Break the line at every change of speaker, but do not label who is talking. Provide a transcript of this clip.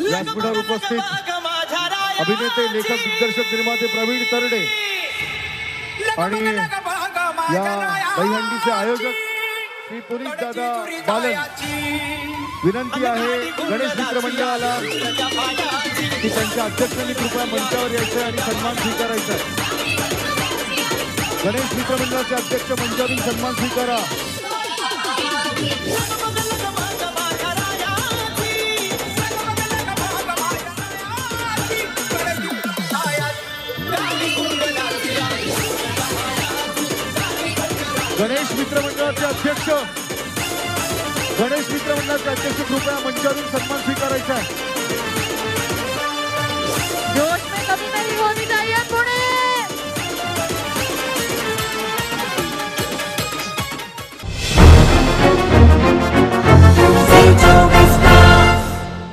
व्यासपीठावर उपस्थित अभिनेते, लेखक, दिग्दर्शक, निर्माते प्रवीण तरडे आणि या दहीहंडीचे आयोजक श्री पुनीत दादा बालन, विनंती आहे गणेश मित्र मंडळाला की त्यांच्या अध्यक्षांनी कृपया मंचावर यायचं आणि सन्मान स्वीकारायचा. गणेश मित्र मंडळाचे अध्यक्ष मंचावरून सन्मान स्वीकारा. गणेश मित्र मंडळाचे अध्यक्ष कृपया मंचावरून सन्मान स्वीकारायचा आहे.